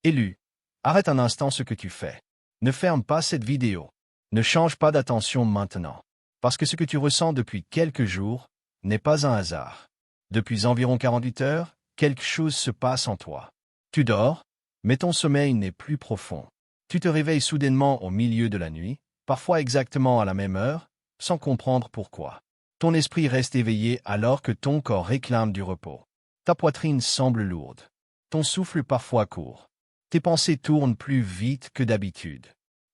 Élu. Arrête un instant ce que tu fais. Ne ferme pas cette vidéo. Ne change pas d'attention maintenant. Parce que ce que tu ressens depuis quelques jours n'est pas un hasard. Depuis environ 48 heures, quelque chose se passe en toi. Tu dors, mais ton sommeil n'est plus profond. Tu te réveilles soudainement au milieu de la nuit, parfois exactement à la même heure, sans comprendre pourquoi. Ton esprit reste éveillé alors que ton corps réclame du repos. Ta poitrine semble lourde. Ton souffle parfois court. Tes pensées tournent plus vite que d'habitude.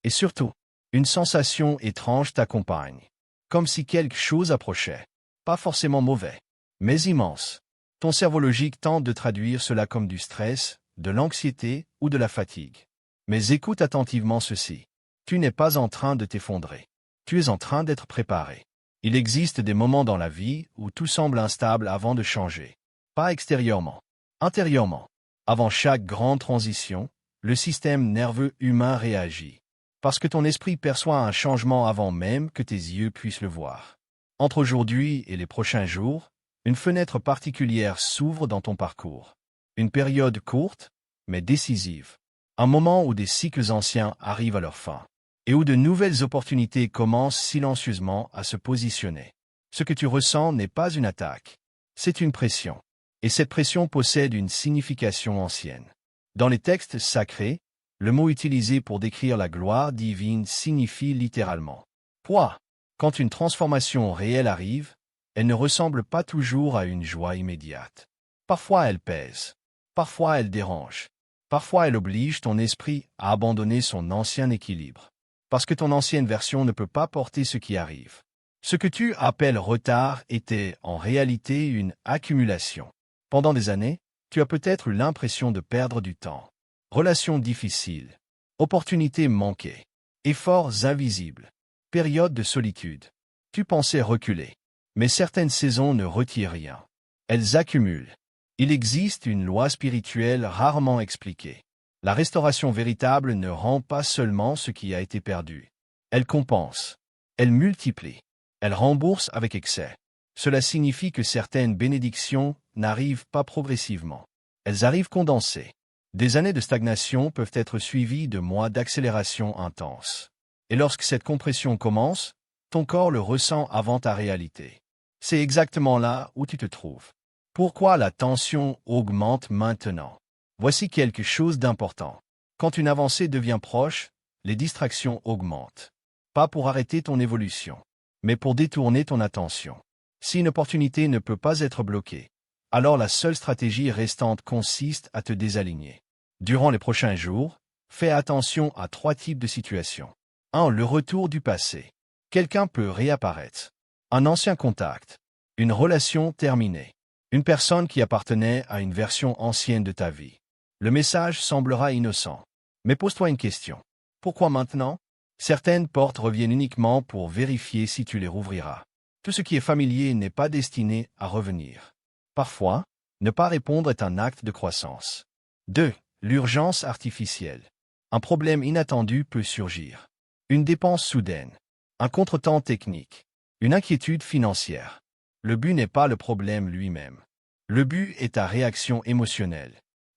Et surtout, une sensation étrange t'accompagne. Comme si quelque chose approchait. Pas forcément mauvais, mais immense. Ton cerveau logique tente de traduire cela comme du stress, de l'anxiété ou de la fatigue. Mais écoute attentivement ceci. Tu n'es pas en train de t'effondrer. Tu es en train d'être préparé. Il existe des moments dans la vie où tout semble instable avant de changer. Pas extérieurement, intérieurement. Avant chaque grande transition, le système nerveux humain réagit. Parce que ton esprit perçoit un changement avant même que tes yeux puissent le voir. Entre aujourd'hui et les prochains jours, une fenêtre particulière s'ouvre dans ton parcours. Une période courte, mais décisive. Un moment où des cycles anciens arrivent à leur fin. Et où de nouvelles opportunités commencent silencieusement à se positionner. Ce que tu ressens n'est pas une attaque. C'est une pression. Et cette pression possède une signification ancienne. Dans les textes sacrés, le mot utilisé pour décrire la gloire divine signifie littéralement poids. Quand une transformation réelle arrive, elle ne ressemble pas toujours à une joie immédiate. Parfois elle pèse. Parfois elle dérange. Parfois elle oblige ton esprit à abandonner son ancien équilibre. Parce que ton ancienne version ne peut pas porter ce qui arrive. Ce que tu appelles retard était en réalité une accumulation. Pendant des années, tu as peut-être eu l'impression de perdre du temps. Relations difficiles, opportunités manquées, efforts invisibles, périodes de solitude. Tu pensais reculer. Mais certaines saisons ne retirent rien. Elles accumulent. Il existe une loi spirituelle rarement expliquée. La restauration véritable ne rend pas seulement ce qui a été perdu. Elle compense. Elle multiplie. Elle rembourse avec excès. Cela signifie que certaines bénédictions n'arrivent pas progressivement. Elles arrivent condensées. Des années de stagnation peuvent être suivies de mois d'accélération intense. Et lorsque cette compression commence, ton corps le ressent avant ta réalité. C'est exactement là où tu te trouves. Pourquoi la tension augmente maintenant? Voici quelque chose d'important. Quand une avancée devient proche, les distractions augmentent. Pas pour arrêter ton évolution, mais pour détourner ton attention. Si une opportunité ne peut pas être bloquée, alors la seule stratégie restante consiste à te désaligner. Durant les prochains jours, fais attention à 3 types de situations. 1. Le retour du passé. Quelqu'un peut réapparaître. Un ancien contact. Une relation terminée. Une personne qui appartenait à une version ancienne de ta vie. Le message semblera innocent. Mais pose-toi une question. Pourquoi maintenant? Certaines portes reviennent uniquement pour vérifier si tu les rouvriras. Tout ce qui est familier n'est pas destiné à revenir. Parfois, ne pas répondre est un acte de croissance. 2. L'urgence artificielle. Un problème inattendu peut surgir. Une dépense soudaine. Un contretemps technique. Une inquiétude financière. Le but n'est pas le problème lui-même. Le but est ta réaction émotionnelle.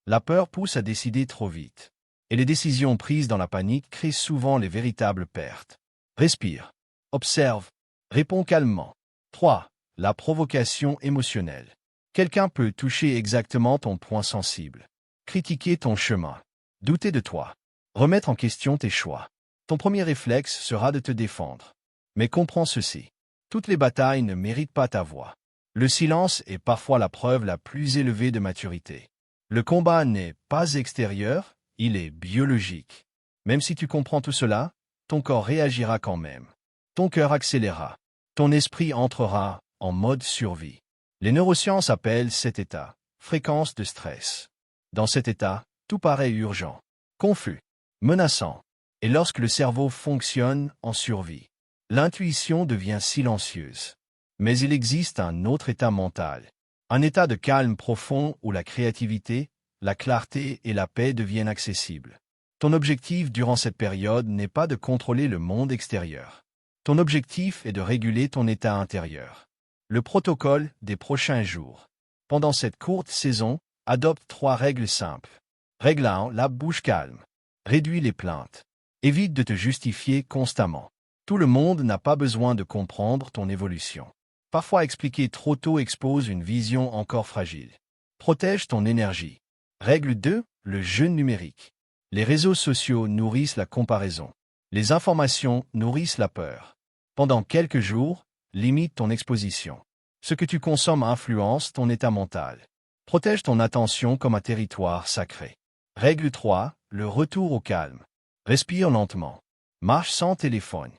La peur pousse à décider trop vite. Et les décisions prises dans la panique créent souvent les véritables pertes. Respire. Observe. Réponds calmement. 3. La provocation émotionnelle. Quelqu'un peut toucher exactement ton point sensible. Critiquer ton chemin. Douter de toi. Remettre en question tes choix. Ton premier réflexe sera de te défendre. Mais comprends ceci. Toutes les batailles ne méritent pas ta voix. Le silence est parfois la preuve la plus élevée de maturité. Le combat n'est pas extérieur, il est biologique. Même si tu comprends tout cela, ton corps réagira quand même. Ton cœur accélérera. Ton esprit entrera en mode survie. Les neurosciences appellent cet état fréquence de stress. Dans cet état, tout paraît urgent, confus, menaçant. Et lorsque le cerveau fonctionne en survie, l'intuition devient silencieuse. Mais il existe un autre état mental. Un état de calme profond où la créativité, la clarté et la paix deviennent accessibles. Ton objectif durant cette période n'est pas de contrôler le monde extérieur. Ton objectif est de réguler ton état intérieur. Le protocole des prochains jours. Pendant cette courte saison, adopte 3 règles simples. Règle 1, la bouche calme. Réduis les plaintes. Évite de te justifier constamment. Tout le monde n'a pas besoin de comprendre ton évolution. Parfois expliquer trop tôt expose une vision encore fragile. Protège ton énergie. Règle 2, le jeûne numérique. Les réseaux sociaux nourrissent la comparaison. Les informations nourrissent la peur. Pendant quelques jours, limite ton exposition. Ce que tu consommes influence ton état mental. Protège ton attention comme un territoire sacré. Règle 3, le retour au calme. Respire lentement. Marche sans téléphone.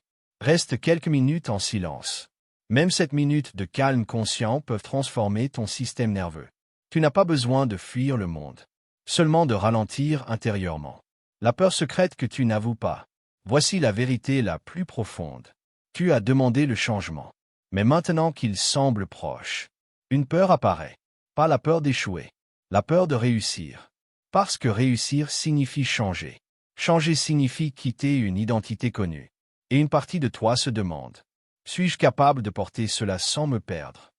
Reste quelques minutes en silence. Même 7 minutes de calme conscient peuvent transformer ton système nerveux. Tu n'as pas besoin de fuir le monde, seulement de ralentir intérieurement. La peur secrète que tu n'avoues pas. Voici la vérité la plus profonde. Tu as demandé le changement. Mais maintenant qu'il semble proche, une peur apparaît. Pas la peur d'échouer, la peur de réussir. Parce que réussir signifie changer. Changer signifie quitter une identité connue. Et une partie de toi se demande, suis-je capable de porter cela sans me perdre?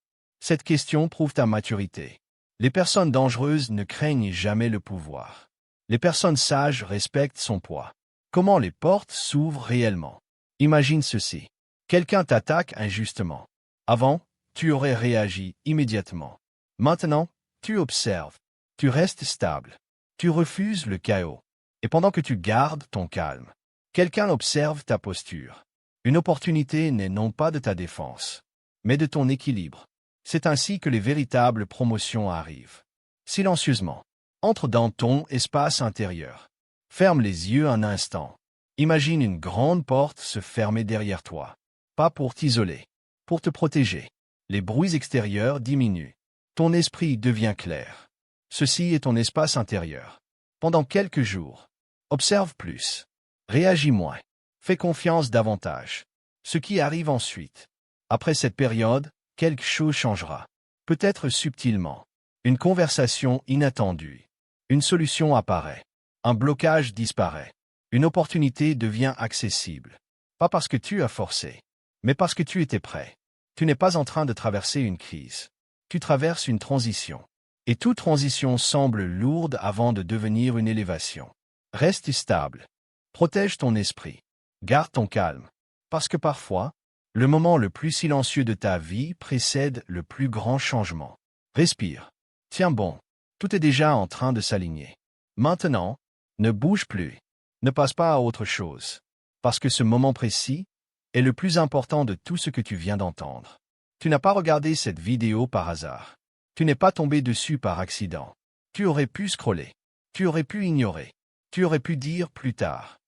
Cette question prouve ta maturité. Les personnes dangereuses ne craignent jamais le pouvoir. Les personnes sages respectent son poids. Comment les portes s'ouvrent réellement? Imagine ceci. Quelqu'un t'attaque injustement. Avant, tu aurais réagi immédiatement. Maintenant, tu observes. Tu restes stable. Tu refuses le chaos. Et pendant que tu gardes ton calme, quelqu'un observe ta posture. Une opportunité n'est non pas de ta défense, mais de ton équilibre. C'est ainsi que les véritables promotions arrivent. Silencieusement. Entre dans ton espace intérieur. Ferme les yeux un instant. Imagine une grande porte se fermer derrière toi. Pas pour t'isoler, pour te protéger. Les bruits extérieurs diminuent. Ton esprit devient clair. Ceci est ton espace intérieur. Pendant quelques jours, observe plus. Réagis moins. Fais confiance davantage. Ce qui arrive ensuite. Après cette période, quelque chose changera. Peut-être subtilement. Une conversation inattendue. Une solution apparaît. Un blocage disparaît. Une opportunité devient accessible. Pas parce que tu as forcé, mais parce que tu étais prêt. Tu n'es pas en train de traverser une crise. Tu traverses une transition. Et toute transition semble lourde avant de devenir une élévation. Reste stable. Protège ton esprit. Garde ton calme. Parce que parfois, le moment le plus silencieux de ta vie précède le plus grand changement. Respire. Tiens bon. Tout est déjà en train de s'aligner. Maintenant, ne bouge plus. Ne passe pas à autre chose. Parce que ce moment précis est le plus important de tout ce que tu viens d'entendre. Tu n'as pas regardé cette vidéo par hasard. Tu n'es pas tombé dessus par accident. Tu aurais pu scroller. Tu aurais pu ignorer. Tu aurais pu dire plus tard.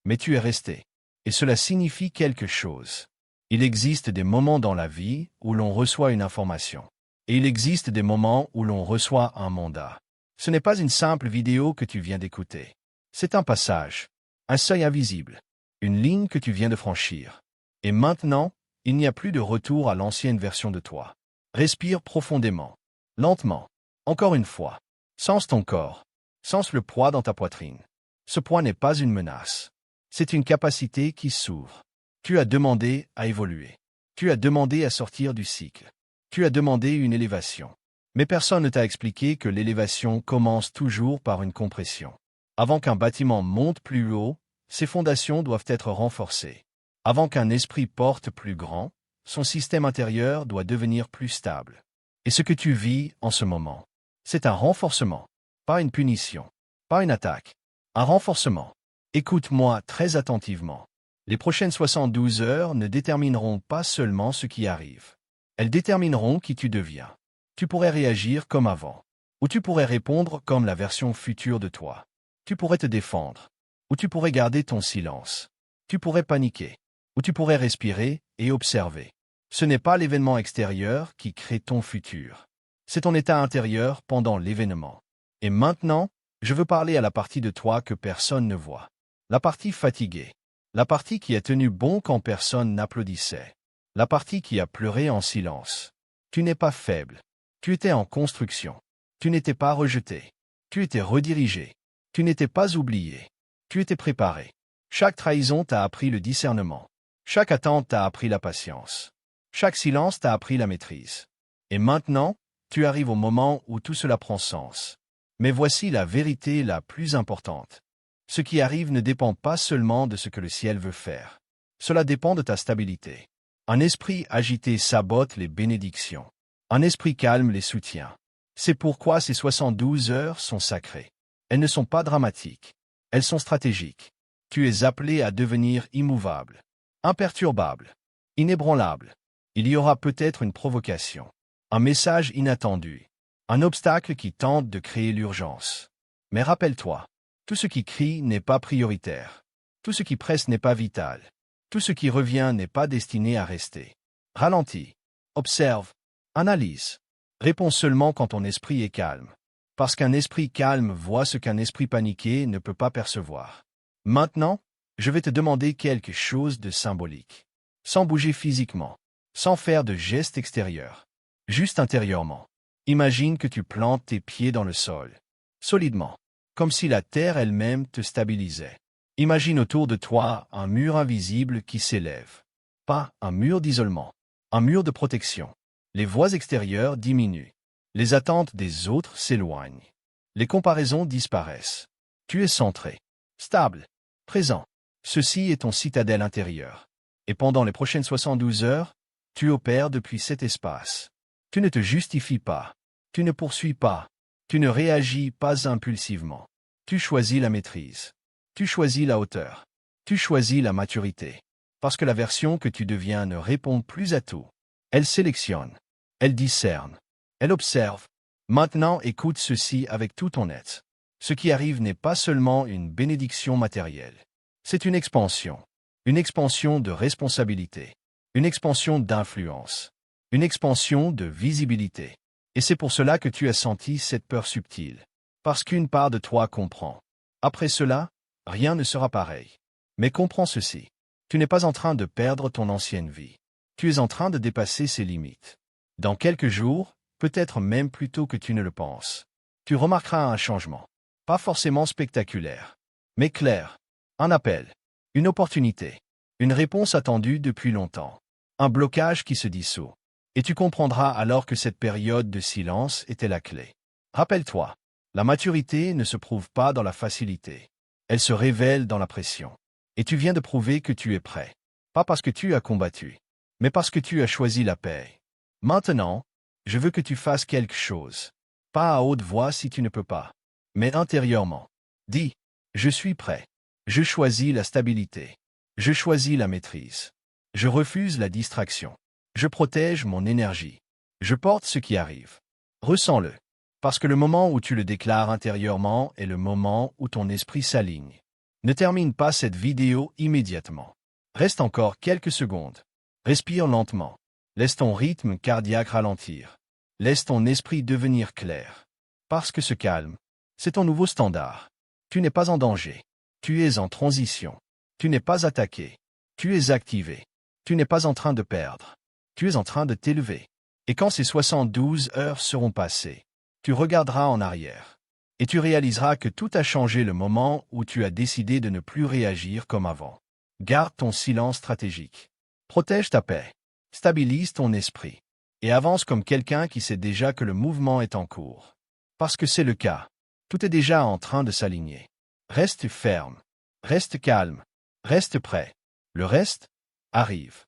Mais tu es resté. Et cela signifie quelque chose. Il existe des moments dans la vie où l'on reçoit une information. Et il existe des moments où l'on reçoit un mandat. Ce n'est pas une simple vidéo que tu viens d'écouter. C'est un passage, un seuil invisible, une ligne que tu viens de franchir. Et maintenant, il n'y a plus de retour à l'ancienne version de toi. Respire profondément, lentement, encore une fois. Sens ton corps, sens le poids dans ta poitrine. Ce poids n'est pas une menace. C'est une capacité qui s'ouvre. Tu as demandé à évoluer. Tu as demandé à sortir du cycle. Tu as demandé une élévation. Mais personne ne t'a expliqué que l'élévation commence toujours par une compression. Avant qu'un bâtiment monte plus haut, ses fondations doivent être renforcées. Avant qu'un esprit porte plus grand, son système intérieur doit devenir plus stable. Et ce que tu vis en ce moment, c'est un renforcement, pas une punition, pas une attaque. Un renforcement. Écoute-moi très attentivement. Les prochaines 72 heures ne détermineront pas seulement ce qui arrive. Elles détermineront qui tu deviens. Tu pourrais réagir comme avant, ou tu pourrais répondre comme la version future de toi. Tu pourrais te défendre, ou tu pourrais garder ton silence. Tu pourrais paniquer, ou tu pourrais respirer et observer. Ce n'est pas l'événement extérieur qui crée ton futur. C'est ton état intérieur pendant l'événement. Et maintenant, je veux parler à la partie de toi que personne ne voit. La partie fatiguée. La partie qui a tenu bon quand personne n'applaudissait. La partie qui a pleuré en silence. Tu n'es pas faible. Tu étais en construction. Tu n'étais pas rejeté. Tu étais redirigé. Tu n'étais pas oublié. Tu étais préparé. Chaque trahison t'a appris le discernement. Chaque attente t'a appris la patience. Chaque silence t'a appris la maîtrise. Et maintenant, tu arrives au moment où tout cela prend sens. Mais voici la vérité la plus importante. Ce qui arrive ne dépend pas seulement de ce que le ciel veut faire. Cela dépend de ta stabilité. Un esprit agité sabote les bénédictions. Un esprit calme les soutient. C'est pourquoi ces 72 heures sont sacrées. Elles ne sont pas dramatiques. Elles sont stratégiques. Tu es appelé à devenir immouvable, imperturbable, inébranlable. Il y aura peut-être une provocation, un message inattendu, un obstacle qui tente de créer l'urgence. Mais rappelle-toi, tout ce qui crie n'est pas prioritaire. Tout ce qui presse n'est pas vital. Tout ce qui revient n'est pas destiné à rester. Ralentis, observe, analyse. Réponds seulement quand ton esprit est calme. Parce qu'un esprit calme voit ce qu'un esprit paniqué ne peut pas percevoir. Maintenant, je vais te demander quelque chose de symbolique. Sans bouger physiquement, sans faire de gestes extérieurs. Juste intérieurement. Imagine que tu plantes tes pieds dans le sol. Solidement. Comme si la terre elle-même te stabilisait. Imagine autour de toi un mur invisible qui s'élève. Pas un mur d'isolement. Un mur de protection. Les voix extérieures diminuent. Les attentes des autres s'éloignent. Les comparaisons disparaissent. Tu es centré, stable, présent. Ceci est ton citadelle intérieure. Et pendant les prochaines 72 heures, tu opères depuis cet espace. Tu ne te justifies pas. Tu ne poursuis pas. Tu ne réagis pas impulsivement. Tu choisis la maîtrise. Tu choisis la hauteur. Tu choisis la maturité. Parce que la version que tu deviens ne répond plus à tout. Elle sélectionne. Elle discerne. Elle observe. Maintenant écoute ceci avec tout ton être. Ce qui arrive n'est pas seulement une bénédiction matérielle. C'est une expansion. Une expansion de responsabilité. Une expansion d'influence. Une expansion de visibilité. Et c'est pour cela que tu as senti cette peur subtile. Parce qu'une part de toi comprend. Après cela, rien ne sera pareil. Mais comprends ceci. Tu n'es pas en train de perdre ton ancienne vie. Tu es en train de dépasser ses limites. Dans quelques jours, peut-être même plus tôt que tu ne le penses, tu remarqueras un changement. Pas forcément spectaculaire, mais clair. Un appel, une opportunité, une réponse attendue depuis longtemps, un blocage qui se dissout. Et tu comprendras alors que cette période de silence était la clé. Rappelle-toi, la maturité ne se prouve pas dans la facilité. Elle se révèle dans la pression. Et tu viens de prouver que tu es prêt. Pas parce que tu as combattu, mais parce que tu as choisi la paix. Maintenant, je veux que tu fasses quelque chose. Pas à haute voix si tu ne peux pas, mais intérieurement. Dis, je suis prêt. Je choisis la stabilité. Je choisis la maîtrise. Je refuse la distraction. Je protège mon énergie. Je porte ce qui arrive. Ressens-le. Parce que le moment où tu le déclares intérieurement est le moment où ton esprit s'aligne. Ne termine pas cette vidéo immédiatement. Reste encore quelques secondes. Respire lentement. Laisse ton rythme cardiaque ralentir. Laisse ton esprit devenir clair. Parce que ce calme, c'est ton nouveau standard. Tu n'es pas en danger. Tu es en transition. Tu n'es pas attaqué. Tu es activé. Tu n'es pas en train de perdre. Tu es en train de t'élever. Et quand ces 72 heures seront passées, tu regarderas en arrière. Et tu réaliseras que tout a changé le moment où tu as décidé de ne plus réagir comme avant. Garde ton silence stratégique. Protège ta paix. Stabilise ton esprit. Et avance comme quelqu'un qui sait déjà que le mouvement est en cours. Parce que c'est le cas. Tout est déjà en train de s'aligner. Reste ferme. Reste calme. Reste prêt. Le reste arrive.